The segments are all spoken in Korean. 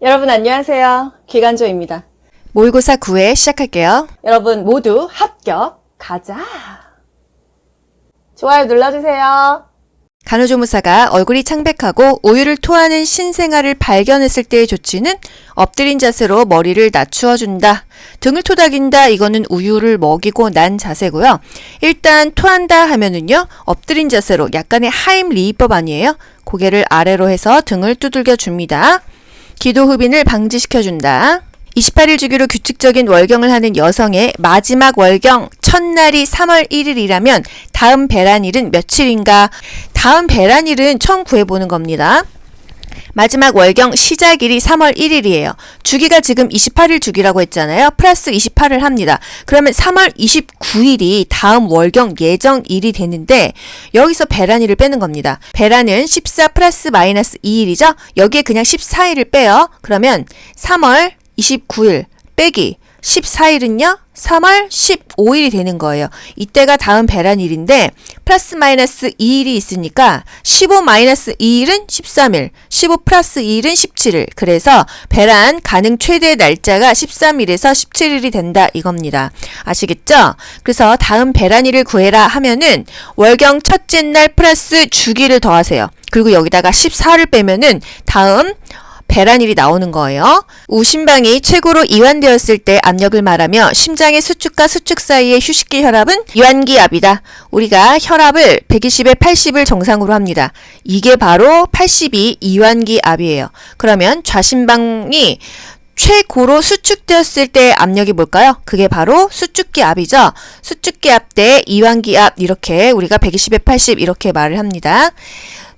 여러분 안녕하세요. 기간조입니다. 모의고사 9회 시작할게요. 여러분 모두 합격 가자. 좋아요 눌러주세요. 간호조무사가 얼굴이 창백하고 우유를 토하는 신생아를 발견했을 때의 조치는 엎드린 자세로 머리를 낮추어준다. 등을 토닥인다. 이거는 우유를 먹이고 난 자세고요. 일단 토한다 하면은요. 엎드린 자세로 약간의 하임리히법 아니에요? 고개를 아래로 해서 등을 두들겨 줍니다. 기도흡인을 방지시켜준다. 28일 주기로 규칙적인 월경을 하는 여성의 마지막 월경 첫날이 3월 1일이라면 다음 배란일은 며칠인가? 다음 배란일은 처음 구해보는 겁니다. 마지막 월경 시작일이 3월 1일이에요. 주기가 지금 28일 주기라고 했잖아요. 플러스 28을 합니다. 그러면 3월 29일이 다음 월경 예정일이 되는데 여기서 배란일을 빼는 겁니다. 배란은 14 플러스 마이너스 2일이죠. 여기에 그냥 14일을 빼요. 그러면 3월 29일 빼기 14일은요. 3월 15일이 되는 거예요. 이때가 다음 배란일인데 플러스 마이너스 2일이 있으니까 15 마이너스 2일은 13일, 15 플러스 2일은 17일. 그래서 배란 가능 최대 날짜가 13일에서 17일이 된다 이겁니다. 아시겠죠? 그래서 다음 배란일을 구해라 하면은 월경 첫째 날 플러스 주기를 더하세요. 그리고 여기다가 14를 빼면은 다음 배란일이 나오는 거예요. 우심방이 최고로 이완되었을 때 압력을 말하며 심장의 수축과 수축 사이의 휴식기 혈압은 이완기압이다. 우리가 혈압을 120에 80을 정상으로 합니다. 이게 바로 82 이완기압이에요. 그러면 좌심방이 최고로 수축되었을 때 압력이 뭘까요? 그게 바로 수축기압이죠. 수축기압 대 이완기압 이렇게 우리가 120에 80 이렇게 말을 합니다.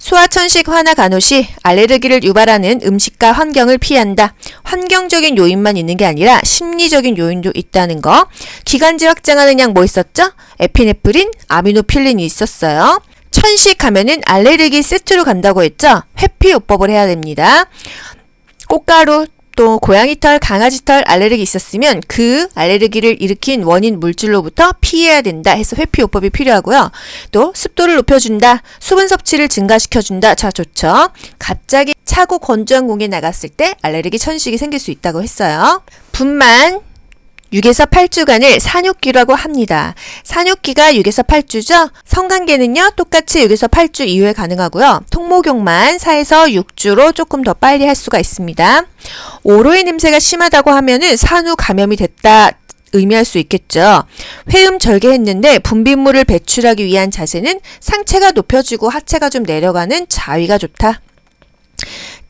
소아천식 환아 간호 시 알레르기를 유발하는 음식과 환경을 피한다. 환경적인 요인만 있는 게 아니라 심리적인 요인도 있다는 거. 기관지 확장하는 약 뭐 있었죠? 에피네프린, 아미노필린이 있었어요. 천식 하면은 알레르기 세트로 간다고 했죠? 회피요법을 해야 됩니다. 꽃가루, 또 고양이 털, 강아지 털 알레르기 있었으면 그 알레르기를 일으킨 원인 물질로부터 피해야 된다 해서 회피요법이 필요하고요. 또 습도를 높여준다. 수분 섭취를 증가시켜준다. 자, 좋죠. 갑자기 차고 건조한 공기에 나갔을 때 알레르기 천식이 생길 수 있다고 했어요. 분만 6에서 8주간을 산육기라고 합니다. 산육기가 6에서 8주죠? 성관계는요, 똑같이 6에서 8주 이후에 가능하고요. 통모경만 4에서 6주로 조금 더 빨리 할 수가 있습니다. 오로의 냄새가 심하다고 하면은 산후 감염이 됐다. 의미할 수 있겠죠. 회음 절개했는데 분비물을 배출하기 위한 자세는 상체가 높여지고 하체가 좀 내려가는 자위가 좋다.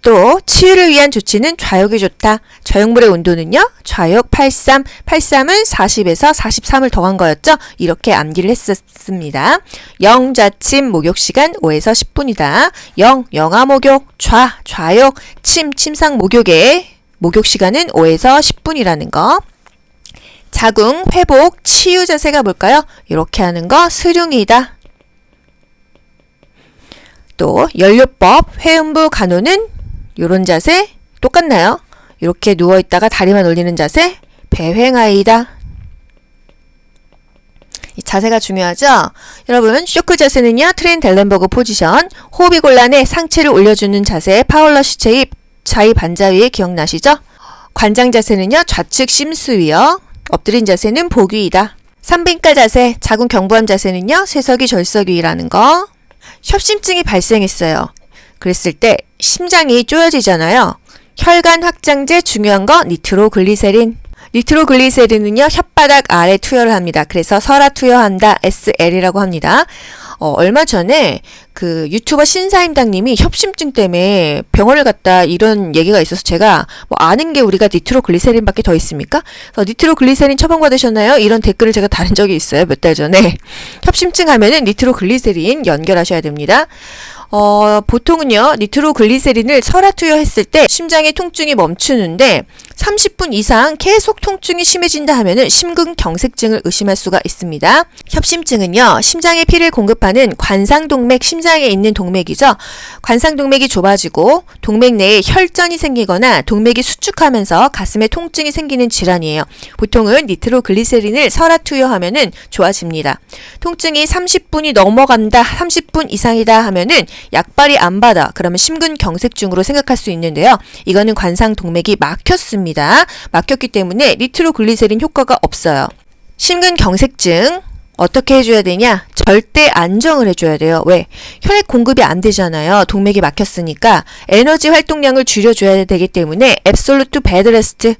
또 치유를 위한 조치는 좌욕이 좋다. 좌욕물의 온도는요. 좌욕 83, 83은 40에서 43을 더한 거였죠. 이렇게 암기를 했었습니다. 영 좌침 목욕 시간 5에서 10분이다. 영아 목욕, 좌욕, 침상 목욕의 목욕 시간은 5에서 10분이라는 거. 자궁, 회복, 치유 자세가 뭘까요? 이렇게 하는 거 수룡이다. 또 연료법, 회음부 간호는 요런 자세 똑같나요? 이렇게 누워있다가 다리만 올리는 자세 배횡아이다. 이 자세가 중요하죠? 여러분 쇼크 자세는요. 트렌델렌버그 포지션 호흡이 곤란해 상체를 올려주는 자세 파울러시 체입 자위 반자위 기억나시죠? 관장 자세는요. 좌측 심수위요. 엎드린 자세는 복위이다. 삼빈가 자세 자궁 경부암 자세는요. 쇠석위 절석위라는 거. 협심증이 발생했어요. 그랬을 때 심장이 쪼여지잖아요. 혈관 확장제 중요한 거 니트로글리세린. 니트로글리세린은요. 혓바닥 아래 투여를 합니다. 그래서 설아 투여한다. SL이라고 합니다. 얼마 전에 그 유튜버 신사임당님이 협심증 때문에 병원을 갔다 이런 얘기가 있어서 제가 뭐 아는 게 우리가 니트로글리세린밖에 더 있습니까? 그래서 니트로글리세린 처방받으셨나요? 이런 댓글을 제가 다른 적이 있어요. 몇 달 전에. 협심증 하면은 니트로글리세린 연결하셔야 됩니다. 보통은요, 니트로글리세린을 설아 투여했을 때 심장의 통증이 멈추는데 30분 이상 계속 통증이 심해진다 하면은 심근경색증을 의심할 수가 있습니다. 협심증은요, 심장에 피를 공급하는 관상동맥, 심장에 있는 동맥이죠. 관상동맥이 좁아지고 동맥 내에 혈전이 생기거나 동맥이 수축하면서 가슴에 통증이 생기는 질환이에요. 보통은 니트로글리세린을 설아 투여하면은 좋아집니다. 통증이 30분이 넘어간다, 30분 이상이다 하면은 약발이 안 받아. 그러면 심근경색증으로 생각할 수 있는데요. 이거는 관상동맥이 막혔습니다. 막혔기 때문에 니트로글리세린 효과가 없어요. 심근경색증 어떻게 해줘야 되냐? 절대 안정을 해줘야 돼요. 왜? 혈액 공급이 안 되잖아요. 동맥이 막혔으니까 에너지 활동량을 줄여줘야 되기 때문에 absolute bed rest.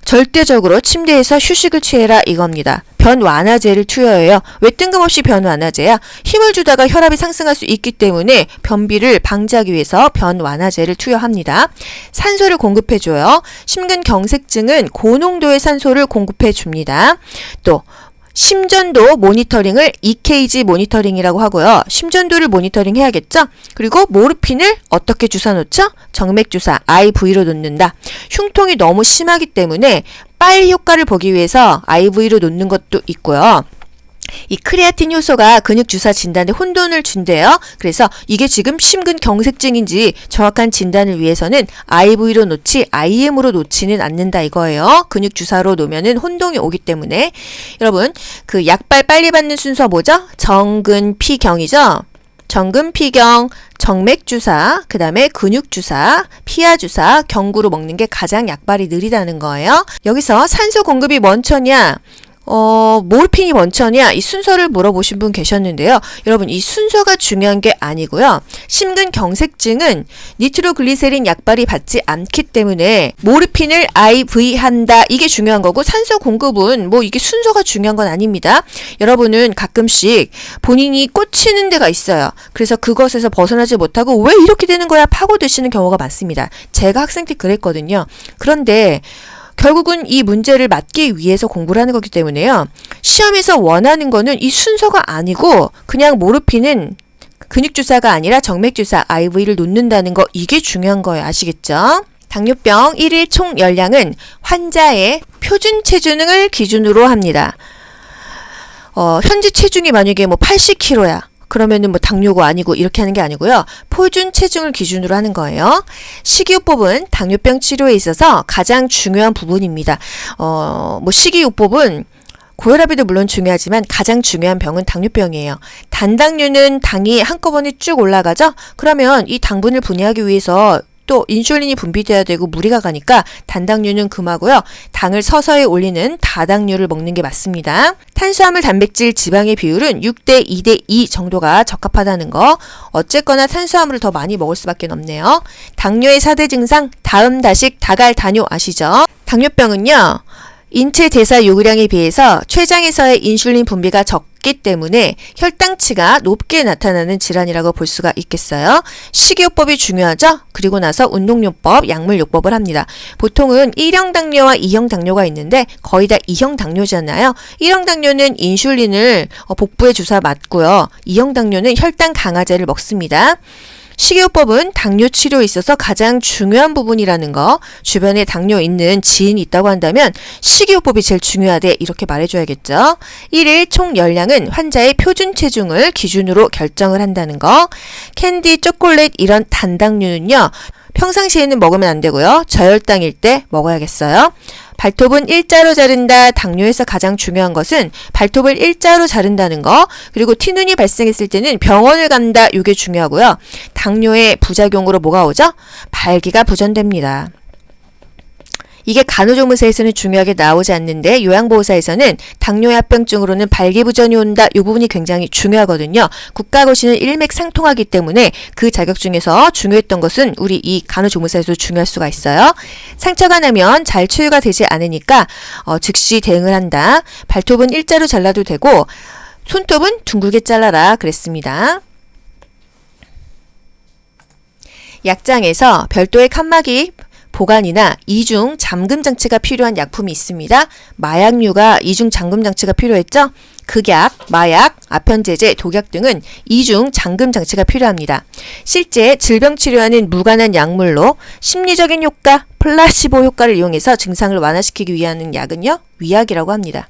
절대적으로 침대에서 휴식을 취해라 이겁니다. 변 완화제를 투여해요. 왜 뜬금없이 변 완화제야? 힘을 주다가 혈압이 상승할 수 있기 때문에 변비를 방지하기 위해서 변 완화제를 투여합니다. 산소를 공급해줘요. 심근경색증은 고농도의 산소를 공급해줍니다. 또 심전도 모니터링을 EKG 모니터링이라고 하고요. 심전도를 모니터링 해야겠죠? 그리고 모르핀을 어떻게 주사 놓죠? 정맥주사 IV로 놓는다. 흉통이 너무 심하기 때문에 빨리 효과를 보기 위해서 IV로 놓는 것도 있고요. 이 크레아틴 효소가 근육 주사 진단에 혼돈을 준대요. 그래서 이게 지금 심근경색증인지 정확한 진단을 위해서는 IV로 놓지 IM으로 놓지는 않는다 이거예요. 근육 주사로 놓으면은 혼동이 오기 때문에 여러분 그 약발 빨리 받는 순서 뭐죠? 정근피경이죠. 정근피경, 정맥주사, 그 다음에 근육주사, 피하주사, 경구로 먹는 게 가장 약발이 느리다는 거예요. 여기서 산소 공급이 먼저냐? 모르핀이 먼저냐 이 순서를 물어보신 분 계셨는데요. 여러분 이 순서가 중요한 게 아니고요. 심근경색증은 니트로글리세린 약발이 받지 않기 때문에 모르핀을 IV 한다 이게 중요한 거고 산소 공급은 뭐 이게 순서가 중요한 건 아닙니다. 여러분은 가끔씩 본인이 꽂히는 데가 있어요. 그래서 그것에서 벗어나지 못하고 왜 이렇게 되는 거야 파고드시는 경우가 많습니다. 제가 학생 때 그랬거든요. 그런데 결국은 이 문제를 맞기 위해서 공부를 하는 거기 때문에요. 시험에서 원하는 거는 이 순서가 아니고 그냥 모르핀은 근육주사가 아니라 정맥주사 IV를 놓는다는 거 이게 중요한 거예요. 아시겠죠? 당뇨병 1일 총 열량은 환자의 표준 체중을 기준으로 합니다. 현재 체중이 만약에 뭐 80kg야. 그러면은 뭐 당뇨가 아니고 이렇게 하는 게 아니고요. 표준 체중을 기준으로 하는 거예요. 식이요법은 당뇨병 치료에 있어서 가장 중요한 부분입니다. 뭐 식이요법은 고혈압에도 물론 중요하지만 가장 중요한 병은 당뇨병이에요. 단당류는 당이 한꺼번에 쭉 올라가죠? 그러면 이 당분을 분해하기 위해서 또 인슐린이 분비돼야 되고 무리가 가니까 단당류는 금하고요. 당을 서서히 올리는 다당류를 먹는 게 맞습니다. 탄수화물, 단백질, 지방의 비율은 6대 2대 2 정도가 적합하다는 거. 어쨌거나 탄수화물을 더 많이 먹을 수밖에 없네요. 당뇨의 4대 증상, 다음, 다식, 다갈, 다뇨 아시죠? 당뇨병은요. 인체 대사 요구량에 비해서 췌장에서의 인슐린 분비가 적기 때문에 혈당치가 높게 나타나는 질환이라고 볼 수가 있겠어요. 식이요법이 중요하죠? 그리고 나서 운동요법, 약물요법을 합니다. 보통은 1형 당뇨와 2형 당뇨가 있는데 거의 다 2형 당뇨잖아요. 1형 당뇨는 인슐린을 복부에 주사 맞고요. 2형 당뇨는 혈당 강화제를 먹습니다. 식이요법은 당뇨 치료에 있어서 가장 중요한 부분이라는 거. 주변에 당뇨 있는 지인이 있다고 한다면 식이요법이 제일 중요하대 이렇게 말해줘야겠죠. 1일 총 열량은 환자의 표준 체중을 기준으로 결정을 한다는 거. 캔디, 초콜릿 이런 단당류는요. 평상시에는 먹으면 안 되고요. 저혈당일 때 먹어야겠어요. 발톱은 일자로 자른다. 당뇨에서 가장 중요한 것은 발톱을 일자로 자른다는 거. 그리고 티눈이 발생했을 때는 병원을 간다. 이게 중요하고요. 당뇨의 부작용으로 뭐가 오죠? 발기가 부전됩니다. 이게 간호조무사에서는 중요하게 나오지 않는데 요양보호사에서는 당뇨의 합병증으로는 발기부전이 온다. 이 부분이 굉장히 중요하거든요. 국가고시는 일맥상통하기 때문에 그 자격증에서 중요했던 것은 우리 이 간호조무사에서도 중요할 수가 있어요. 상처가 나면 잘 치유가 되지 않으니까 즉시 대응을 한다. 발톱은 일자로 잘라도 되고 손톱은 둥글게 잘라라 그랬습니다. 약장에서 별도의 칸막이 보관이나 이중 잠금 장치가 필요한 약품이 있습니다. 마약류가 이중 잠금 장치가 필요했죠? 극약, 마약, 아편제제, 독약 등은 이중 잠금 장치가 필요합니다. 실제 질병 치료하는 무관한 약물로 심리적인 효과, 플라시보 효과를 이용해서 증상을 완화시키기 위한 약은요, 위약이라고 합니다.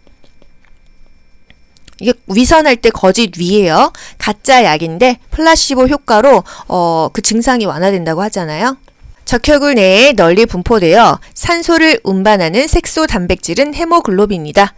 이게 위선할 때 거짓 위예요. 가짜 약인데 플라시보 효과로 그 증상이 완화된다고 하잖아요. 적혈구 내에 널리 분포되어 산소를 운반하는 색소 단백질은 헤모글로빈이다.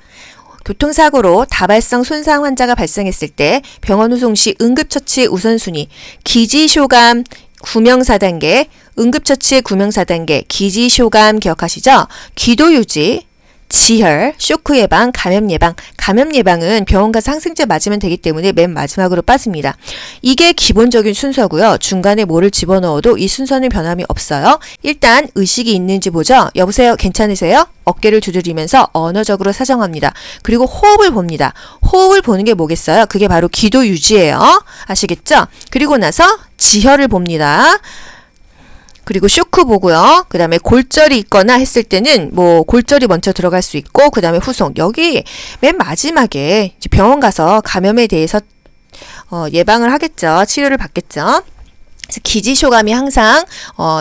교통사고로 다발성 손상 환자가 발생했을 때 병원 후송 시 응급처치의 우선순위, 기지쇼감 구명사단계, 응급처치의 구명사단계, 기지쇼감 기억하시죠? 기도유지, 지혈, 쇼크 예방, 감염 예방. 감염 예방은 병원 가서 항생제 맞으면 되기 때문에 맨 마지막으로 빠집니다. 이게 기본적인 순서고요. 중간에 뭐를 집어넣어도 이 순서는 변함이 없어요. 일단 의식이 있는지 보죠. 여보세요? 괜찮으세요? 어깨를 두드리면서 언어적으로 사정합니다. 그리고 호흡을 봅니다. 호흡을 보는 게 뭐겠어요? 그게 바로 기도 유지예요. 아시겠죠? 그리고 나서 지혈을 봅니다. 그리고 쇼크 보고요. 그 다음에 골절이 있거나 했을 때는 뭐 골절이 먼저 들어갈 수 있고 그 다음에 후송. 여기 맨 마지막에 이제 병원 가서 감염에 대해서 예방을 하겠죠. 치료를 받겠죠. 그래서 기지쇼감이 항상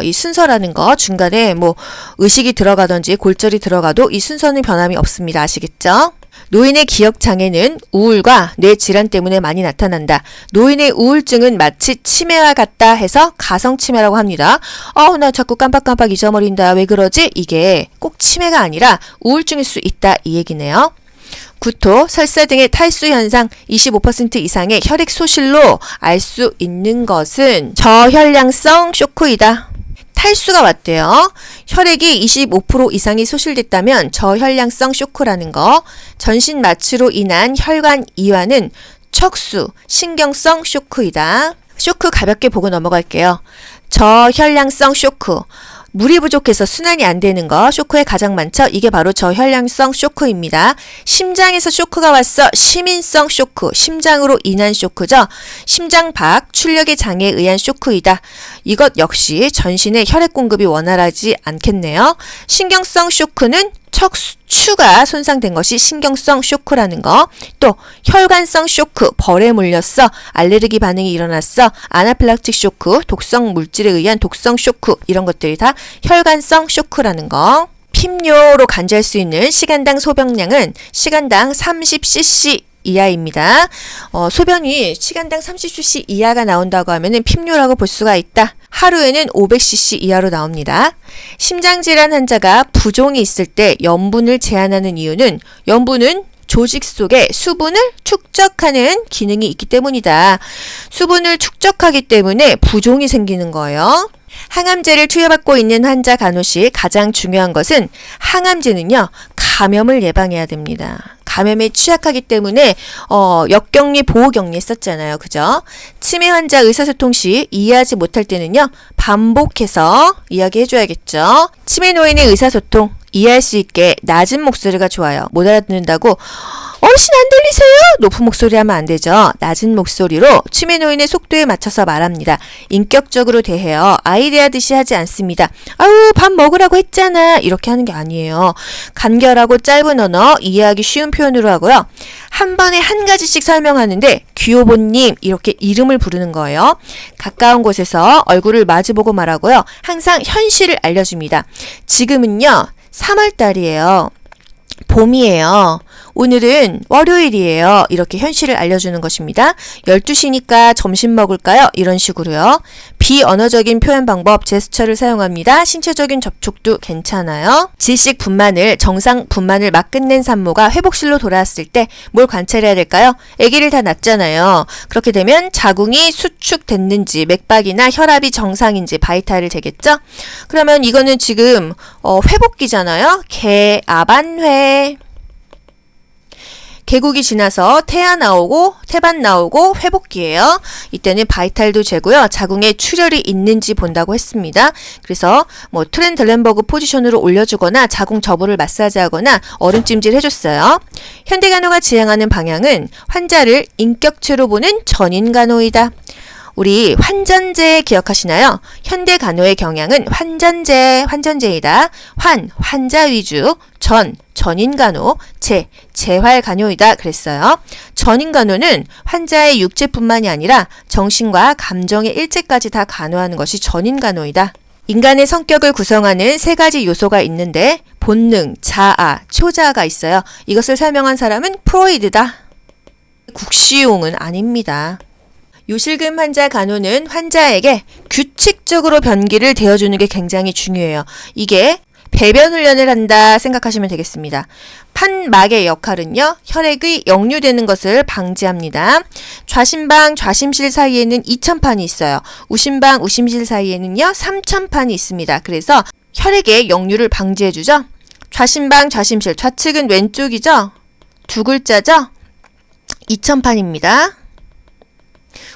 이 순서라는 거 중간에 뭐 의식이 들어가든지 골절이 들어가도 이 순서는 변함이 없습니다. 아시겠죠? 노인의 기억장애는 우울과 뇌질환 때문에 많이 나타난다. 노인의 우울증은 마치 치매와 같다 해서 가성치매라고 합니다. 나 자꾸 깜빡깜빡 잊어버린다. 왜 그러지? 이게 꼭 치매가 아니라 우울증일 수 있다. 이 얘기네요. 구토, 설사 등의 탈수 현상 25% 이상의 혈액 소실로 알 수 있는 것은 저혈량성 쇼크이다. 탈수가 왔대요. 혈액이 25% 이상이 소실됐다면 저혈량성 쇼크라는 거. 전신 마취로 인한 혈관 이완은 척수, 신경성 쇼크이다. 쇼크 가볍게 보고 넘어갈게요. 저혈량성 쇼크. 물이 부족해서 순환이 안 되는 거 쇼크에 가장 많죠. 이게 바로 저혈량성 쇼크입니다. 심장에서 쇼크가 왔어. 심인성 쇼크, 심장으로 인한 쇼크죠. 심장 밖 출력의 장애에 의한 쇼크이다. 이것 역시 전신의 혈액 공급이 원활하지 않겠네요. 신경성 쇼크는 척추가 손상된 것이 신경성 쇼크라는 거. 또 혈관성 쇼크, 벌에 물렸어. 알레르기 반응이 일어났어. 아나필락틱 쇼크, 독성 물질에 의한 독성 쇼크. 이런 것들이 다 혈관성 쇼크라는 거. 핍뇨로 간주할 수 있는 시간당 소변량은 시간당 30cc 이하입니다. 소변이 시간당 30cc 이하가 나온다고 하면은 핍뇨라고 볼 수가 있다. 하루에는 500cc 이하로 나옵니다. 심장질환 환자가 부종이 있을 때 염분을 제한하는 이유는 염분은 조직 속에 수분을 축적하는 기능이 있기 때문이다. 수분을 축적하기 때문에 부종이 생기는 거예요. 항암제를 투여받고 있는 환자 간호시 가장 중요한 것은 항암제는요, 감염을 예방해야 됩니다. 감염에 취약하기 때문에 역격리, 보호격리 했었잖아요. 그죠? 치매 환자 의사소통 시 이해하지 못할 때는요, 반복해서 이야기해줘야겠죠. 치매 노인의 의사소통 이해할 수 있게 낮은 목소리가 좋아요. 못 알아듣는다고 어르신 안 들리세요? 높은 목소리 하면 안 되죠. 낮은 목소리로 치매 노인의 속도에 맞춰서 말합니다. 인격적으로 대해요. 아이 대하듯이 하지 않습니다. 아유, 밥 먹으라고 했잖아. 이렇게 하는 게 아니에요. 간결하고 짧은 언어, 이해하기 쉬운 표현으로 하고요. 한 번에 한 가지씩 설명하는데 귀요보님 이렇게 이름을 부르는 거예요. 가까운 곳에서 얼굴을 마주보고 말하고요. 항상 현실을 알려줍니다. 지금은요, 3월달이에요. 봄이에요. 오늘은 월요일이에요. 이렇게 현실을 알려주는 것입니다. 12시니까 점심 먹을까요? 이런 식으로요. 비언어적인 표현 방법, 제스처를 사용합니다. 신체적인 접촉도 괜찮아요. 질식 분만을, 정상 분만을 막 끝낸 산모가 회복실로 돌아왔을 때 뭘 관찰해야 될까요? 아기를 다 낳았잖아요. 그렇게 되면 자궁이 수축됐는지, 맥박이나 혈압이 정상인지 바이탈을 재겠죠? 그러면 이거는 지금 회복기잖아요. 개아반회. 개국이 지나서 태아 나오고 태반 나오고 회복기예요. 이때는 바이탈도 재고요. 자궁에 출혈이 있는지 본다고 했습니다. 그래서 뭐 트렌들렌버그 포지션으로 올려주거나 자궁 저부를 마사지하거나 얼음찜질 해줬어요. 현대간호가 지향하는 방향은 환자를 인격체로 보는 전인간호이다. 우리 환전제 기억하시나요? 현대간호의 경향은 환전제이다. 환자 위주, 전인간호, 재활간호이다 그랬어요. 전인간호는 환자의 육체뿐만이 아니라 정신과 감정의 일체까지 다 간호하는 것이 전인간호이다. 인간의 성격을 구성하는 세 가지 요소가 있는데 본능, 자아, 초자아가 있어요. 이것을 설명한 사람은 프로이드다. 국시용은 아닙니다. 요실금 환자 간호는 환자에게 규칙적으로 변기를 대어주는 게 굉장히 중요해요. 이게 배변 훈련을 한다 생각하시면 되겠습니다. 판막의 역할은요, 혈액이 역류되는 것을 방지합니다. 좌심방, 좌심실 사이에는 2000판이 있어요. 우심방, 우심실 사이에는요, 3000판이 있습니다. 그래서 혈액의 역류를 방지해주죠. 좌심방, 좌심실, 좌측은 왼쪽이죠? 두 글자죠? 2000판입니다.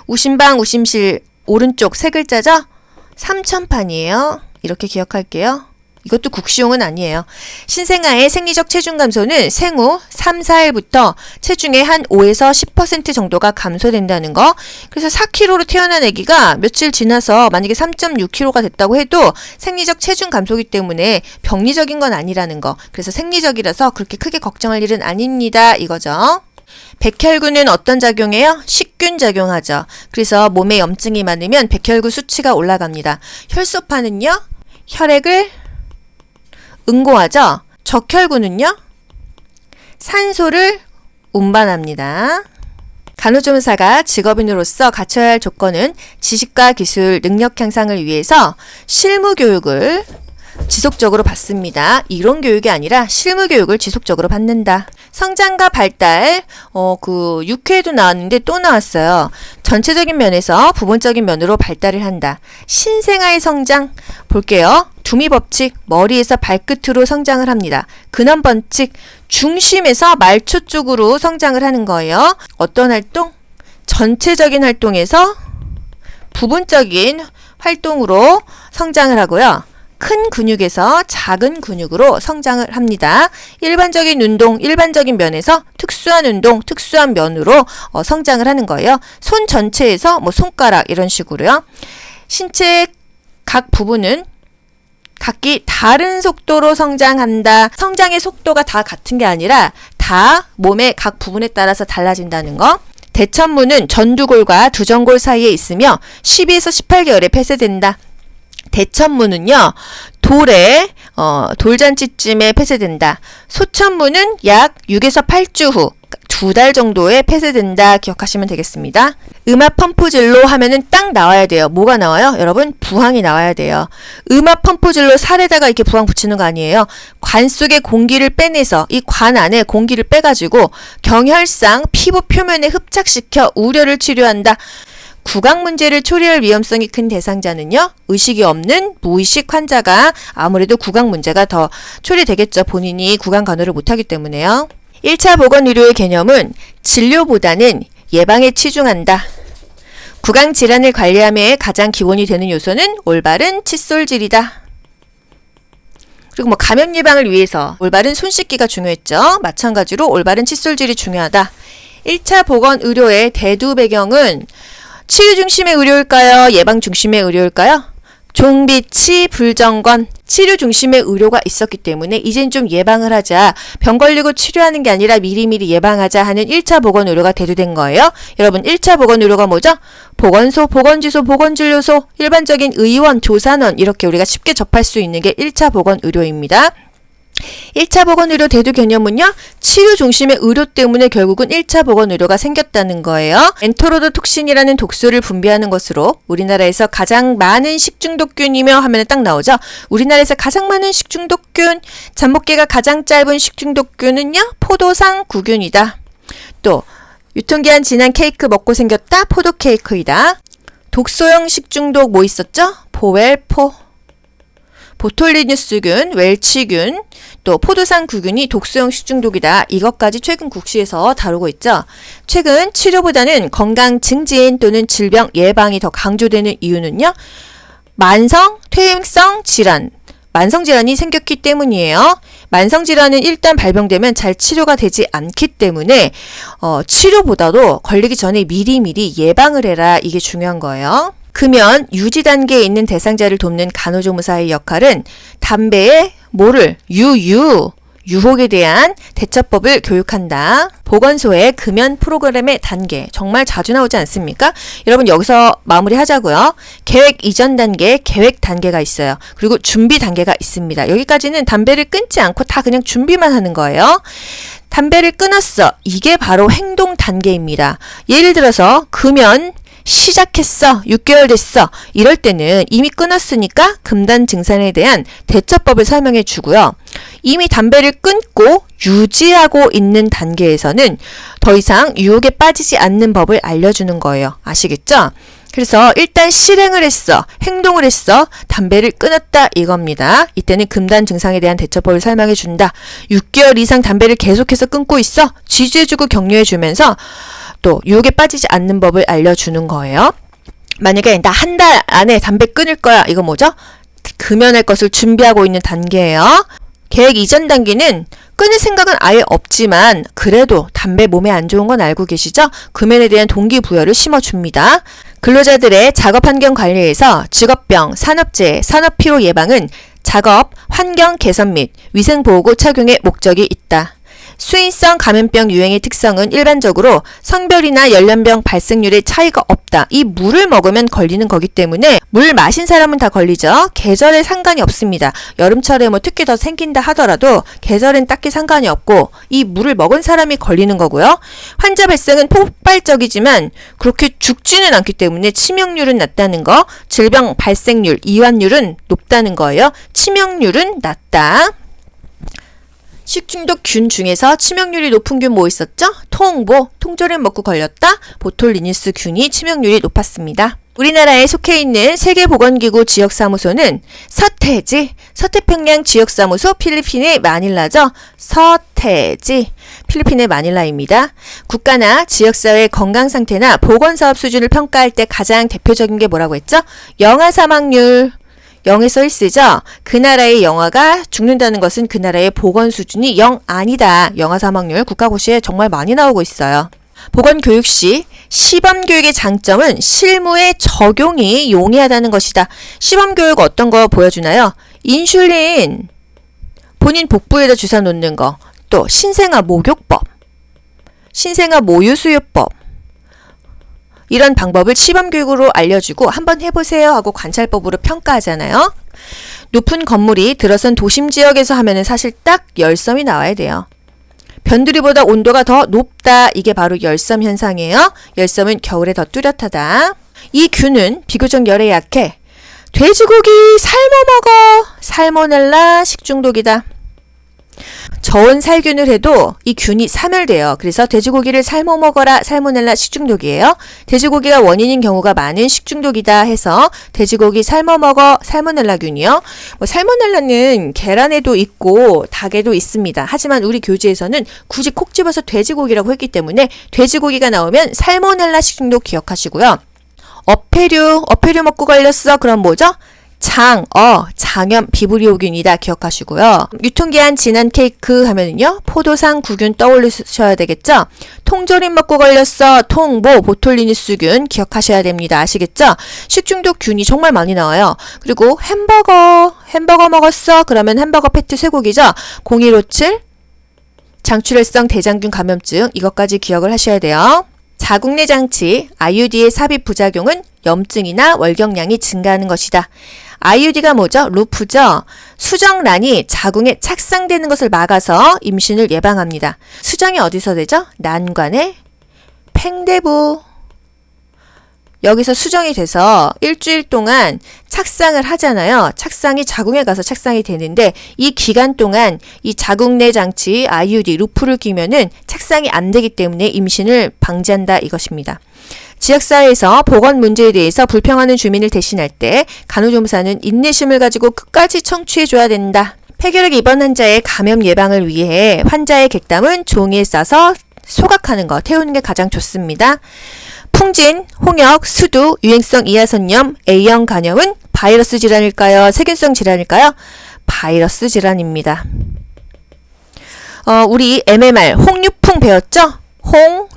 우심방, 우심실, 오른쪽 세 글자죠? 3000판이에요. 이렇게 기억할게요. 이것도 국시용은 아니에요. 신생아의 생리적 체중 감소는 생후 3, 4일부터 체중의 한 5에서 10% 정도가 감소된다는 거. 그래서 4kg로 태어난 아기가 며칠 지나서 만약에 3.6kg가 됐다고 해도 생리적 체중 감소기 때문에 병리적인 건 아니라는 거. 그래서 생리적이라서 그렇게 크게 걱정할 일은 아닙니다. 이거죠. 백혈구는 어떤 작용해요? 식균 작용하죠. 그래서 몸에 염증이 많으면 백혈구 수치가 올라갑니다. 혈소판은요, 혈액을 응고하죠. 적혈구는요, 산소를 운반합니다. 간호조무사가 직업인으로서 갖춰야 할 조건은 지식과 기술, 능력 향상을 위해서 실무 교육을 지속적으로 받습니다. 이론 교육이 아니라 실무 교육을 지속적으로 받는다. 성장과 발달, 6회에도 나왔는데 또 나왔어요. 전체적인 면에서 부분적인 면으로 발달을 한다. 신생아의 성장, 볼게요. 두미법칙, 머리에서 발끝으로 성장을 합니다. 근원법칙, 중심에서 말초 쪽으로 성장을 하는 거예요. 어떤 활동? 전체적인 활동에서 부분적인 활동으로 성장을 하고요. 큰 근육에서 작은 근육으로 성장을 합니다. 일반적인 운동, 일반적인 면에서 특수한 운동, 특수한 면으로 성장을 하는 거예요. 손 전체에서 손가락 이런 식으로요. 신체 각 부분은 각기 다른 속도로 성장한다. 성장의 속도가 다 같은 게 아니라 다 몸의 각 부분에 따라서 달라진다는 거. 대천문은 전두골과 두전골 사이에 있으며 12에서 18개월에 폐쇄된다. 대천문은요, 돌잔치쯤에 폐쇄된다. 소천문은 약 6에서 8주 후, 2달 정도에 폐쇄된다. 기억하시면 되겠습니다. 음압 펌프질로 하면은 딱 나와야 돼요. 뭐가 나와요? 여러분, 부항이 나와야 돼요. 음압 펌프질로 살에다가 이렇게 부항 붙이는 거 아니에요. 관 속에 공기를 빼내서 이 관 안에 공기를 빼가지고 경혈상 피부 표면에 흡착시켜 우려를 치료한다. 구강 문제를 초래할 위험성이 큰 대상자는요, 의식이 없는 무의식 환자가 아무래도 구강 문제가 더 초래되겠죠. 본인이 구강 간호를 못하기 때문에요. 1차 보건의료의 개념은 진료보다는 예방에 치중한다. 구강 질환을 관리함에 가장 기본이 되는 요소는 올바른 칫솔질이다. 그리고 감염 예방을 위해서 올바른 손 씻기가 중요했죠. 마찬가지로 올바른 칫솔질이 중요하다. 1차 보건의료의 대두 배경은 치유 중심의 의료일까요? 예방 중심의 의료일까요? 종비치 불정건, 치료 중심의 의료가 있었기 때문에 이젠 좀 예방을 하자. 병 걸리고 치료하는 게 아니라 미리미리 예방하자 하는 1차 보건의료가 대두된 거예요. 여러분, 1차 보건의료가 뭐죠? 보건소, 보건지소, 보건진료소, 일반적인 의원, 조산원 이렇게 우리가 쉽게 접할 수 있는 게 1차 보건의료입니다. 1차 보건의료 대두 개념은요, 치료 중심의 의료 때문에 결국은 1차 보건의료가 생겼다는 거예요. 엔테로도톡신이라는 독소를 분비하는 것으로 우리나라에서 가장 많은 식중독균이며 하면 딱 나오죠. 우리나라에서 가장 많은 식중독균, 잠복기가 가장 짧은 식중독균은요, 포도상 구균이다. 또 유통기한 지난 케이크 먹고 생겼다, 포도 케이크이다. 독소형 식중독 뭐 있었죠? 보웰포, 보톨리뉴스균, 웰치균, 또 포도상 구균이 독소형 식중독이다. 이것까지 최근 국시에서 다루고 있죠. 최근 치료보다는 건강 증진 또는 질병 예방이 더 강조되는 이유는요, 만성, 퇴행성 질환, 만성질환이 생겼기 때문이에요. 만성질환은 일단 발병되면 잘 치료가 되지 않기 때문에 치료보다도 걸리기 전에 미리미리 예방을 해라. 이게 중요한 거예요. 금연 유지 단계에 있는 대상자를 돕는 간호조무사의 역할은 담배의 유혹에 대한 대처법을 교육한다. 보건소의 금연 프로그램의 단계, 정말 자주 나오지 않습니까? 여러분, 여기서 마무리하자고요. 계획 이전 단계, 계획 단계가 있어요. 그리고 준비 단계가 있습니다. 여기까지는 담배를 끊지 않고 다 그냥 준비만 하는 거예요. 담배를 끊었어. 이게 바로 행동 단계입니다. 예를 들어서 금연 시작했어. 6개월 됐어. 이럴 때는 이미 끊었으니까 금단 증산에 대한 대처법을 설명해 주고요. 이미 담배를 끊고 유지하고 있는 단계에서는 더 이상 유혹에 빠지지 않는 법을 알려주는 거예요. 아시겠죠? 그래서 일단 실행을 했어. 행동을 했어. 담배를 끊었다 이겁니다. 이때는 금단 증상에 대한 대처법을 설명해 준다. 6개월 이상 담배를 계속해서 끊고 있어. 지지해주고 격려해주면서 또 유혹에 빠지지 않는 법을 알려주는 거예요. 만약에 나 한 달 안에 담배 끊을 거야. 이거 뭐죠? 금연할 것을 준비하고 있는 단계예요. 계획 이전 단계는 끊을 생각은 아예 없지만 그래도 담배 몸에 안 좋은 건 알고 계시죠? 금연에 대한 동기부여를 심어줍니다. 근로자들의 작업 환경 관리에서 직업병, 산업재해, 산업피로 예방은 작업 환경 개선 및 위생보호구 착용의 목적이 있다. 수인성 감염병 유행의 특성은 일반적으로 성별이나 연령별 발생률의 차이가 없다. 이 물을 먹으면 걸리는 거기 때문에 물 마신 사람은 다 걸리죠. 계절에 상관이 없습니다. 여름철에 뭐 특히 더 생긴다 하더라도 계절엔 딱히 상관이 없고 이 물을 먹은 사람이 걸리는 거고요. 환자 발생은 폭발적이지만 그렇게 죽지는 않기 때문에 치명률은 낮다는 거. 질병 발생률, 이완율은 높다는 거예요. 치명률은 낮다. 식중독 균 중에서 치명률이 높은 균 뭐 있었죠? 통보, 통조림 먹고 걸렸다. 보톨리니스 균이 치명률이 높았습니다. 우리나라에 속해 있는 세계보건기구 지역사무소는 서태지, 서태평양 지역사무소 필리핀의 마닐라죠. 서태지, 필리핀의 마닐라입니다. 국가나 지역사회 건강상태나 보건사업 수준을 평가할 때 가장 대표적인 게 뭐라고 했죠? 영아 사망률. 0에서 1세죠. 그 나라의 영아가 죽는다는 것은 그 나라의 보건 수준이 0 아니다. 영아 사망률 국가고시에 정말 많이 나오고 있어요. 보건교육 시 시범교육의 장점은 실무의 적용이 용이하다는 것이다. 시범교육 어떤 거 보여주나요? 인슐린, 본인 복부에다 주사 놓는 거, 또 신생아 목욕법, 신생아 모유수유법, 이런 방법을 시범교육으로 알려주고 한번 해보세요 하고 관찰법으로 평가하잖아요. 높은 건물이 들어선 도심 지역에서 하면은 사실 딱 열섬이 나와야 돼요. 변두리보다 온도가 더 높다. 이게 바로 열섬 현상이에요. 열섬은 겨울에 더 뚜렷하다. 이 균은 비교적 열에 약해. 돼지고기 삶아 먹어. 살모넬라 식중독이다. 저온 살균을 해도 이 균이 사멸돼요. 그래서 돼지고기를 삶아 먹어라. 살모넬라 식중독이에요. 돼지고기가 원인인 경우가 많은 식중독이다 해서 돼지고기 삶아 먹어. 살모넬라균이요. 살모넬라는 계란에도 있고 닭에도 있습니다. 하지만 우리 교재에서는 굳이 콕 집어서 돼지고기라고 했기 때문에 돼지고기가 나오면 살모넬라 식중독 기억하시고요. 어패류 먹고 걸렸어. 그럼 뭐죠? 장염 비브리오균이다 기억하시고요. 유통기한 지난 케이크 하면은요. 포도상 구균 떠올리셔야 되겠죠. 통조림 먹고 걸렸어. 통보 보톨리니스균 기억하셔야 됩니다. 아시겠죠? 식중독 균이 정말 많이 나와요. 그리고 햄버거 먹었어. 그러면 햄버거 패트 쇠고기죠. 0157 장출혈성 대장균 감염증 이것까지 기억을 하셔야 돼요. 자궁내 장치 IUD의 삽입 부작용은 염증이나 월경량이 증가하는 것이다. IUD가 뭐죠? 루프죠? 수정란이 자궁에 착상되는 것을 막아서 임신을 예방합니다. 수정이 어디서 되죠? 난관의 팽대부. 여기서 수정이 돼서 일주일 동안 착상을 하잖아요. 착상이 자궁에 가서 착상이 되는데 이 기간 동안 이 자궁내 장치 IUD 루프를 끼면은 착상이 안 되기 때문에 임신을 방지한다 이것입니다. 지역사회에서 보건 문제에 대해서 불평하는 주민을 대신할 때 간호조무사는 인내심을 가지고 끝까지 청취해줘야 된다. 폐결핵 입원 환자의 감염 예방을 위해 환자의 객담은 종이에 싸서 소각하는 거, 태우는 게 가장 좋습니다. 풍진, 홍역, 수두, 유행성 이하선염, A형 간염은 바이러스 질환일까요? 세균성 질환일까요? 바이러스 질환입니다. 우리 MMR, 홍유풍 배웠죠?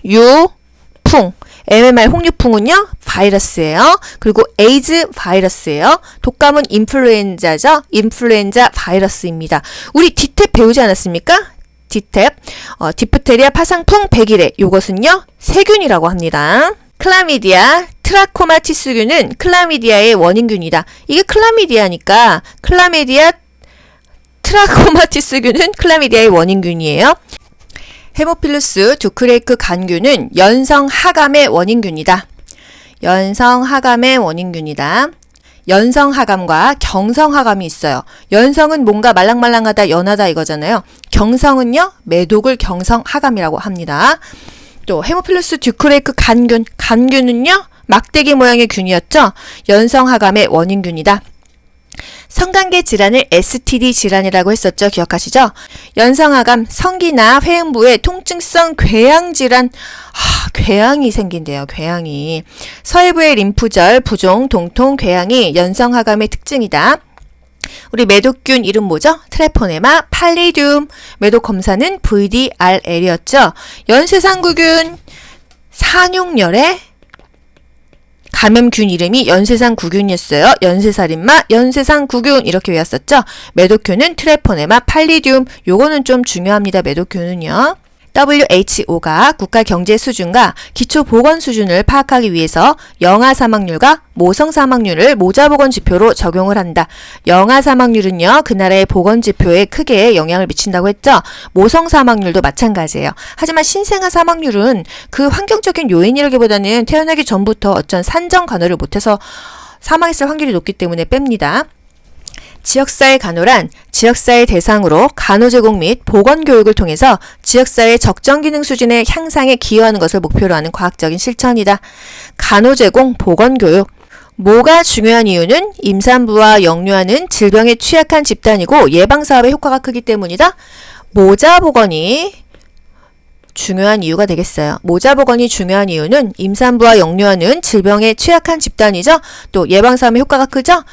홍유풍. MMR 홍유풍은요, 바이러스예요. 그리고 에이즈 바이러스예요. 독감은 인플루엔자죠. 인플루엔자 바이러스입니다. 우리 디탭 배우지 않았습니까? 디탭, 디프테리아 파상풍 백일해. 요것은요, 세균이라고 합니다. 클라미디아, 트라코마티스균은 클라미디아의 원인균이다. 이게 클라미디아니까 클라미디아 트라코마티스균은 클라미디아의 원인균이에요. 헤모필루스 두크레이크 간균은 연성 하감의 원인균이다. 연성하감의 원인균이다. 연성하감과 경성하감이 있어요. 연성은 뭔가 말랑말랑하다, 연하다 이거잖아요. 경성은요, 매독을 경성하감이라고 합니다. 또 헤모필러스 듀크레이크 간균, 간균은요, 막대기 모양의 균이었죠. 연성하감의 원인균이다. 성관계 질환을 STD 질환이라고 했었죠. 기억하시죠? 연성하감, 성기나 회음부의 통증성 궤양 질환. 궤양이 생긴대요. 궤양이. 서해부의 림프절, 부종, 동통, 궤양이 연성하감의 특징이다. 우리 매독균 이름 뭐죠? 트레포네마 팔리듐. 매독 검사는 VDRL이었죠. 연쇄상구균, 산용열의 감염균 이름이 연쇄상구균이었어요. 연쇄살인마, 연쇄상구균 이렇게 외웠었죠. 매독균은 트레포네마 팔리듐. 요거는 좀 중요합니다. 매독균은요. WHO가 국가 경제 수준과 기초 보건 수준을 파악하기 위해서 영아 사망률과 모성 사망률을 모자 보건 지표로 적용을 한다. 영아 사망률은요, 그 나라의 보건 지표에 크게 영향을 미친다고 했죠. 모성 사망률도 마찬가지예요. 하지만 신생아 사망률은 그 환경적인 요인이라기보다는 태어나기 전부터 어쩐 산정 간호를 못해서 사망했을 확률이 높기 때문에 뺍니다. 지역사회 간호란 지역사회 대상으로 간호 제공 및 보건 교육을 통해서 지역사회 적정 기능 수준의 향상에 기여하는 것을 목표로 하는 과학적인 실천이다. 간호 제공, 보건 교육. 뭐가 중요한 이유는 임산부와 영유아는 질병에 취약한 집단이고 예방사업의 효과가 크기 때문이다. 모자 보건이 중요한 이유가 되겠어요. 모자 보건이 중요한 이유는 임산부와 영유아는 질병에 취약한 집단이죠. 또 예방사업의 효과가 크죠.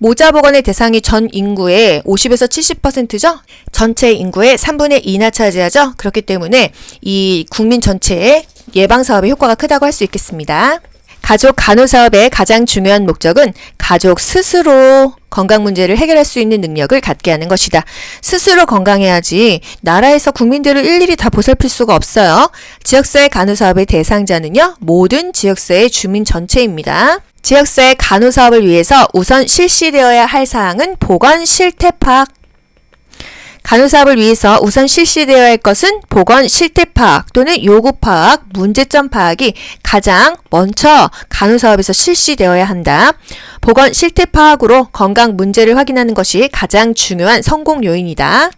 모자 보건의 대상이 전 인구의 50에서 70%죠. 전체 인구의 3분의 2나 차지하죠. 그렇기 때문에 이 국민 전체의 예방사업의 효과가 크다고 할 수 있겠습니다. 가족 간호사업의 가장 중요한 목적은 가족 스스로 건강 문제를 해결할 수 있는 능력을 갖게 하는 것이다. 스스로 건강해야지 나라에서 국민들을 일일이 다 보살필 수가 없어요. 지역사회 간호사업의 대상자는요, 모든 지역사회 주민 전체입니다. 지역사회 간호사업을 위해서 우선 실시되어야 할 사항은 보건 실태 파악. 간호사업을 위해서 우선 실시되어야 할 것은 보건 실태 파악 또는 요구 파악, 문제점 파악이 가장 먼저 간호사업에서 실시되어야 한다. 보건 실태 파악으로 건강 문제를 확인하는 것이 가장 중요한 성공 요인이다.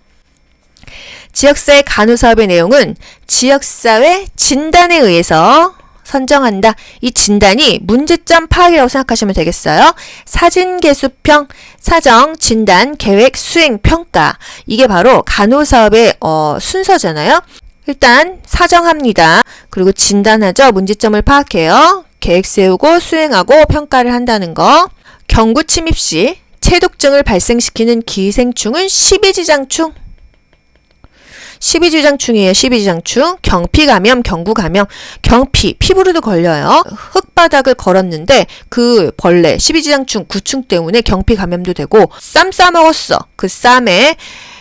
지역사회 간호사업의 내용은 지역사회 진단에 의해서 선정한다. 이 진단이 문제점 파악이라고 생각하시면 되겠어요. 사진 개수평, 사정, 진단, 계획, 수행, 평가. 이게 바로 간호사업의 순서잖아요. 일단 사정합니다. 그리고 진단하죠. 문제점을 파악해요. 계획 세우고 수행하고 평가를 한다는 거. 경구 침입 시 체독증을 발생시키는 기생충은 십이지장충. 십이지장충이에요. 십이지장충. 경피감염, 경구감염. 경피, 피부로도 걸려요. 흙바닥을 걸었는데 그 벌레, 십이지장충, 구충 때문에 경피감염도 되고, 쌈 싸먹었어. 그 쌈에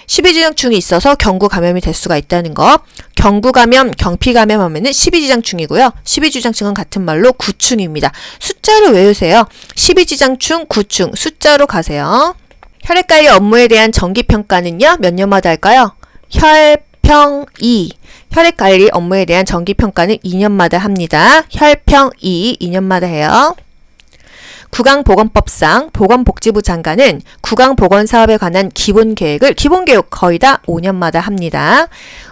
십이지장충이 있어서 경구감염이 될 수가 있다는 거. 경구감염, 경피감염 하면은 십이지장충이고요. 십이지장충은 같은 말로 구충입니다. 숫자로 외우세요. 십이지장충, 구충. 숫자로 가세요. 혈액관리 업무에 대한 정기평가는요, 몇 년마다 할까요? 혈평2. 혈액관리 업무에 대한 정기평가는 2년마다 합니다. 혈평2, 2년마다 해요. 구강보건법상 보건복지부 장관은 구강보건사업에 관한 기본계획을 기본교육 거의 다 5년마다 합니다.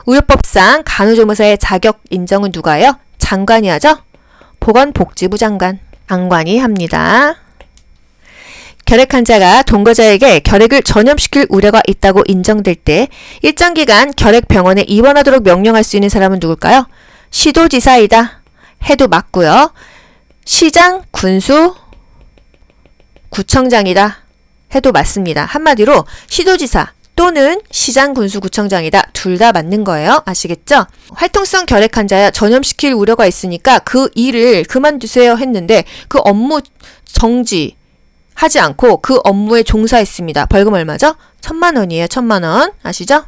의료법상 간호조무사의 자격 인정은 누가 해요? 장관이 하죠? 보건복지부 장관. 장관이 합니다. 결핵 환자가 동거자에게 결핵을 전염시킬 우려가 있다고 인정될 때 일정 기간 결핵병원에 입원하도록 명령할 수 있는 사람은 누굴까요? 시도지사이다. 해도 맞고요. 시장, 군수, 구청장이다. 해도 맞습니다. 한마디로 시도지사 또는 시장, 군수, 구청장이다. 둘 다 맞는 거예요. 아시겠죠? 활동성 결핵 환자야 전염시킬 우려가 있으니까 그 일을 그만두세요 했는데 그 업무 정지 하지 않고 그 업무에 종사했습니다. 벌금 얼마죠? 1,000,000원이에요. 1,000,000원. 아시죠?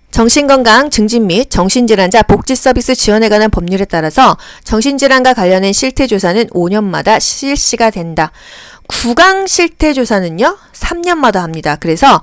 정신건강 증진 및 정신질환자 복지서비스 지원에 관한 법률에 따라서 정신질환과 관련된 실태조사는 5년마다 실시가 된다. 구강실태조사는요, 3년마다 합니다. 그래서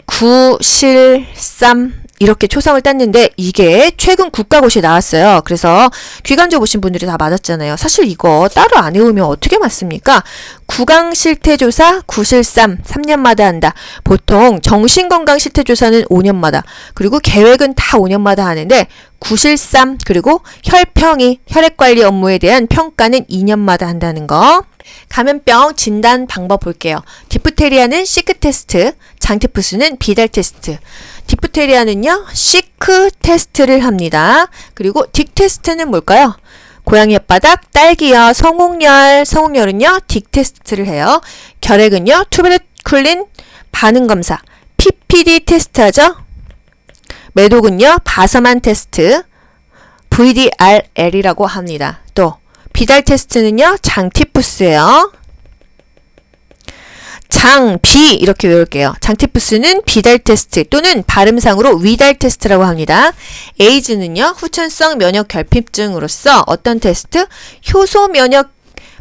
9, 실, 3 이렇게 초성을 땄는데 이게 최근 국가고시에 나왔어요. 그래서 기간조 보신 분들이 다 맞았잖아요. 사실 이거 따로 안 외우면 어떻게 맞습니까? 구강실태조사 9실삼 3년마다 한다. 보통 정신건강실태조사는 5년마다, 그리고 계획은 다 5년마다 하는데 9실삼 그리고 혈평이 혈액관리 업무에 대한 평가는 2년마다 한다는 거. 감염병 진단 방법 볼게요. 디프테리아는 시크 테스트, 장티푸스는 비달 테스트. 디프테리아는요, 시크 테스트를 합니다. 그리고 딕 테스트는 뭘까요? 고양이 혓바닥, 딸기열, 성홍열은요, 딕 테스트를 해요. 결핵은요, 투베르클린 반응 검사, PPD 테스트 하죠. 매독은요, 바서만 테스트, VDRL이라고 합니다. 또 비달 테스트는요, 장티푸스예요. 장비 이렇게 외울게요. 장티푸스는 비달 테스트 또는 발음상으로 위달 테스트라고 합니다. 에이즈는요, 후천성 면역 결핍증으로서 어떤 테스트? 효소 면역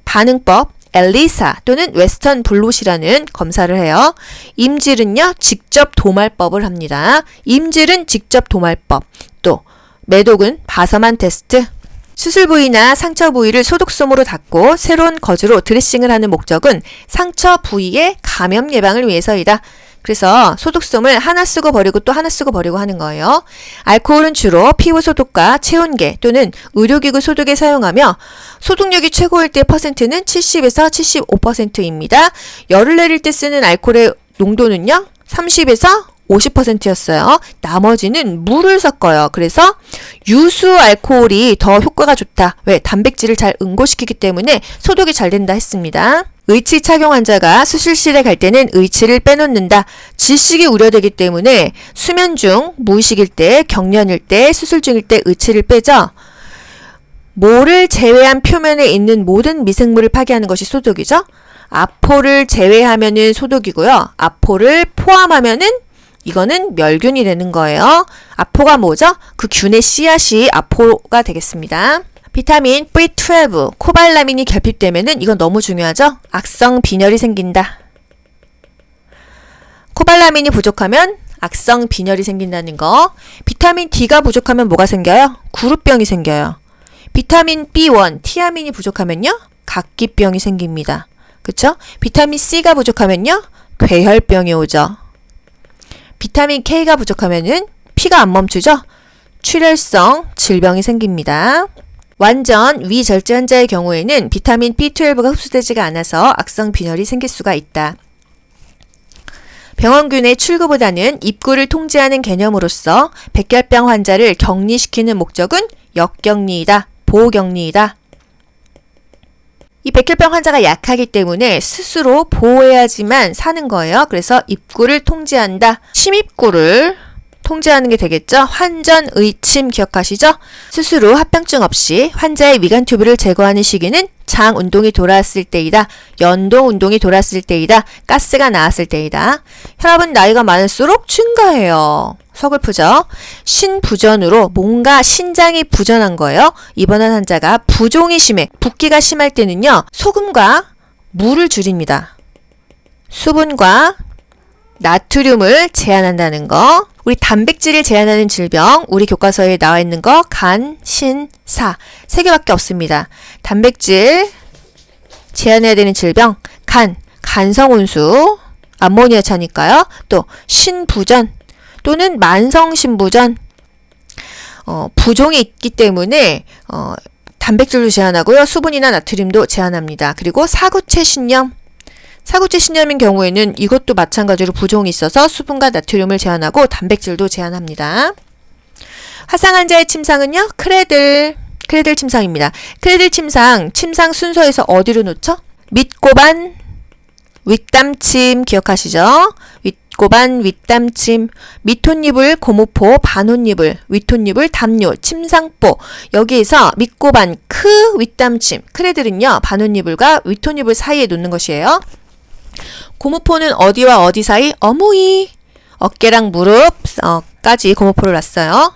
반응법 엘리사 또는 웨스턴 블롯이라는 검사를 해요. 임질은요, 직접 도말법을 합니다. 임질은 직접 도말법. 또 매독은 바서만 테스트. 수술 부위나 상처 부위를 소독솜으로 닦고 새로운 거즈로 드레싱을 하는 목적은 상처 부위의 감염 예방을 위해서이다. 그래서 소독솜을 하나 쓰고 버리고 또 하나 쓰고 버리고 하는 거예요. 알코올은 주로 피부 소독과 체온계 또는 의료기구 소독에 사용하며 소독력이 최고일 때 퍼센트는 70에서 75%입니다. 열을 내릴 때 쓰는 알코올의 농도는요, 30에서 50%였어요. 나머지는 물을 섞어요. 그래서 유수 알코올이 더 효과가 좋다. 왜? 단백질을 잘 응고시키기 때문에 소독이 잘 된다 했습니다. 의치 착용 환자가 수술실에 갈 때는 의치를 빼놓는다. 질식이 우려되기 때문에 수면 중, 무의식일 때, 경련일 때, 수술 중일 때 의치를 빼죠. 모를 제외한 표면에 있는 모든 미생물을 파괴하는 것이 소독이죠. 아포를 제외하면은 소독이고요. 아포를 포함하면은 이거는 멸균이 되는 거예요. 아포가 뭐죠? 그 균의 씨앗이 아포가 되겠습니다. 비타민 B12, 코발라민이 결핍되면은 이건 너무 중요하죠? 악성 빈혈이 생긴다. 코발라민이 부족하면 악성 빈혈이 생긴다는 거. 비타민 D가 부족하면 뭐가 생겨요? 구루병이 생겨요. 비타민 B1, 티아민이 부족하면요, 각기병이 생깁니다. 그쵸? 비타민 C가 부족하면요, 괴혈병이 오죠. 비타민 K가 부족하면은 피가 안 멈추죠? 출혈성 질병이 생깁니다. 완전 위절제 환자의 경우에는 비타민 B12가 흡수되지가 않아서 악성 빈혈이 생길 수가 있다. 병원균의 출구보다는 입구를 통제하는 개념으로서 백혈병 환자를 격리시키는 목적은 역격리이다. 보호격리이다. 이 백혈병 환자가 약하기 때문에 스스로 보호해야지만 사는 거예요. 그래서 입구를 통제한다. 침입구를 통제하는 게 되겠죠. 환전의침 기억하시죠? 스스로 합병증 없이 환자의 위관 튜브를 제거하는 시기는 장 운동이 돌아왔을 때이다. 연동 운동이 돌아왔을 때이다. 가스가 나왔을 때이다. 혈압은 나이가 많을수록 증가해요. 서글프죠? 신부전으로 뭔가 신장이 부전한 거예요. 입원한 환자가 부종이 심해, 붓기가 심할 때는요, 소금과 물을 줄입니다. 수분과 나트륨을 제한한다는 거. 우리 단백질을 제한하는 질병, 우리 교과서에 나와 있는 거 간, 신, 사. 3개밖에 없습니다. 단백질 제한해야 되는 질병, 간, 간성온수, 암모니아 차니까요. 또 신부전 또는 만성신부전, 부종이 있기 때문에 단백질도 제한하고요. 수분이나 나트륨도 제한합니다. 그리고 사구체 신염. 사구체 신염인 경우에는 이것도 마찬가지로 부종이 있어서 수분과 나트륨을 제한하고 단백질도 제한합니다. 화상 환자의 침상은요, 크레들 침상입니다. 크레들 침상 순서에서 어디로 놓죠? 밑고반, 윗담침 기억하시죠? 윗고반, 윗담침, 밑혼이불, 고무포, 반혼이불, 윗혼이불, 담요, 침상보. 여기에서 밑고반, 윗담침, 크레들은요, 반혼이불과 윗혼이불 사이에 놓는 것이에요. 고무포는 어디와 어디 사이? 어무이. 어깨랑 무릎까지 고무포를 놨어요.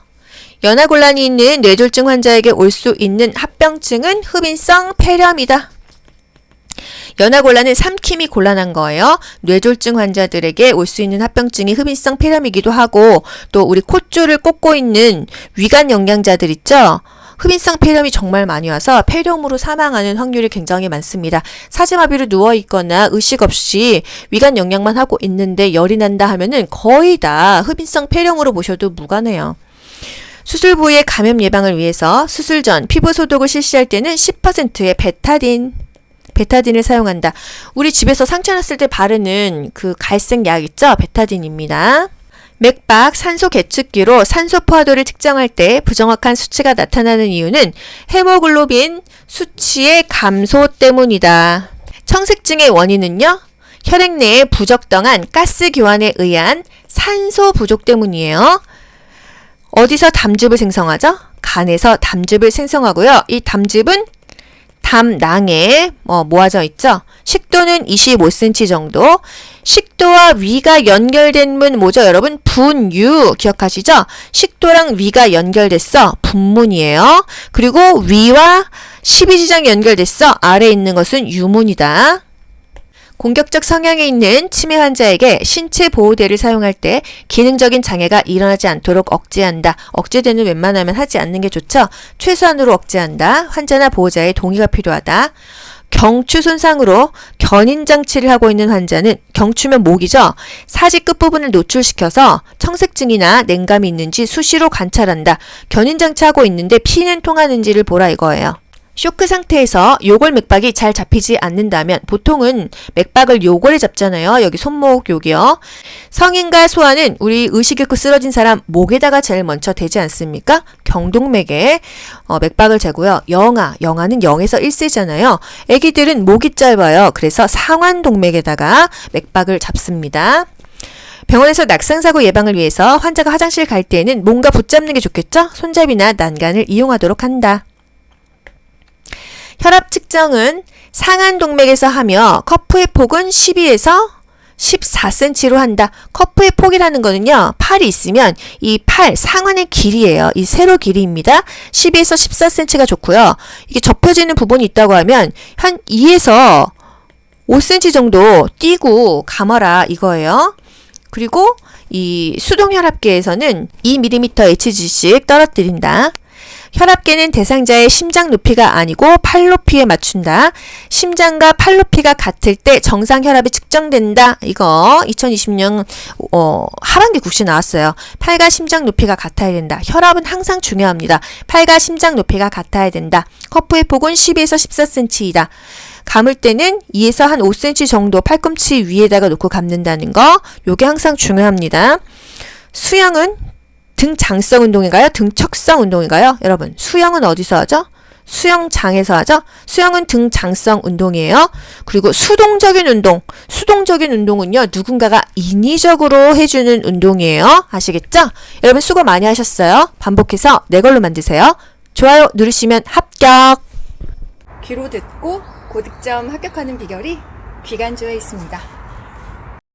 연화곤란이 있는 뇌졸중 환자에게 올 수 있는 합병증은 흡인성 폐렴이다. 연하곤란은 삼킴이 곤란한 거예요. 뇌졸중 환자들에게 올 수 있는 합병증이 흡인성 폐렴이기도 하고 또 우리 콧줄을 꽂고 있는 위관 영양자들 있죠? 흡인성 폐렴이 정말 많이 와서 폐렴으로 사망하는 확률이 굉장히 많습니다. 사지마비로 누워있거나 의식 없이 위관 영양만 하고 있는데 열이 난다 하면은 거의 다 흡인성 폐렴으로 보셔도 무관해요. 수술 부위의 감염 예방을 위해서 수술 전 피부 소독을 실시할 때는 10%의 베타딘을 사용한다. 우리 집에서 상처 났을 때 바르는 그 갈색 약 있죠? 베타딘입니다. 맥박 산소 계측기로 산소 포화도를 측정할 때 부정확한 수치가 나타나는 이유는 헤모글로빈 수치의 감소 때문이다. 청색증의 원인은요? 혈액 내의 부적당한 가스 교환에 의한 산소 부족 때문이에요. 어디서 담즙을 생성하죠? 간에서 담즙을 생성하고요. 이 담즙은 담낭에 모아져 있죠. 식도는 25cm 정도. 식도와 위가 연결된 문 뭐죠, 여러분? 분유 기억하시죠? 식도랑 위가 연결됐어. 분문이에요. 그리고 위와 십이지장 연결됐어. 아래에 있는 것은 유문이다. 공격적 성향이 있는 치매 환자에게 신체 보호대를 사용할 때 기능적인 장애가 일어나지 않도록 억제한다. 억제되는 웬만하면 하지 않는 게 좋죠. 최소한으로 억제한다. 환자나 보호자의 동의가 필요하다. 경추 손상으로 견인장치를 하고 있는 환자는 경추면 목이죠. 사지 끝부분을 노출시켜서 청색증이나 냉감이 있는지 수시로 관찰한다. 견인장치 하고 있는데 피는 통하는지를 보라 이거예요. 쇼크 상태에서 요골 맥박이 잘 잡히지 않는다면 보통은 맥박을 요골에 잡잖아요. 여기 손목 여기요. 성인과 소아는 우리 의식 잃고 쓰러진 사람 목에다가 제일 먼저 대지 않습니까? 경동맥에 맥박을 재고요. 영아는 0에서 1세잖아요. 애기들은 목이 짧아요. 그래서 상완동맥에다가 맥박을 잡습니다. 병원에서 낙상사고 예방을 위해서 환자가 화장실 갈 때에는 뭔가 붙잡는 게 좋겠죠? 손잡이나 난간을 이용하도록 한다. 혈압 측정은 상한 동맥에서 하며 커프의 폭은 12에서 14cm로 한다. 커프의 폭이라는 거는요. 팔이 있으면 이 팔 상완의 길이에요. 이 세로 길이입니다. 12에서 14cm가 좋고요. 이게 접혀지는 부분이 있다고 하면 한 2에서 5cm 정도 띄고 감아라 이거예요. 그리고 이 수동혈압계에서는 2mmHg씩 떨어뜨린다. 혈압계는 대상자의 심장 높이가 아니고 팔 높이에 맞춘다. 심장과 팔 높이가 같을 때 정상 혈압이 측정된다. 이거 2020년 하반기 국시 나왔어요. 팔과 심장 높이가 같아야 된다. 혈압은 항상 중요합니다. 팔과 심장 높이가 같아야 된다. 커프의 폭은 12에서 14cm이다. 감을 때는 2에서 한 5cm 정도 팔꿈치 위에다가 놓고 감는다는 거. 요게 항상 중요합니다. 수영은 등장성 운동인가요? 등척성 운동인가요? 여러분, 수영은 어디서 하죠? 수영장에서 하죠? 수영은 등장성 운동이에요. 그리고 수동적인 운동은요, 누군가가 인위적으로 해주는 운동이에요. 아시겠죠? 여러분 수고 많이 하셨어요. 반복해서 내 걸로 만드세요. 좋아요 누르시면 합격! 귀로 듣고 고득점 합격하는 비결이 귀간조에 있습니다.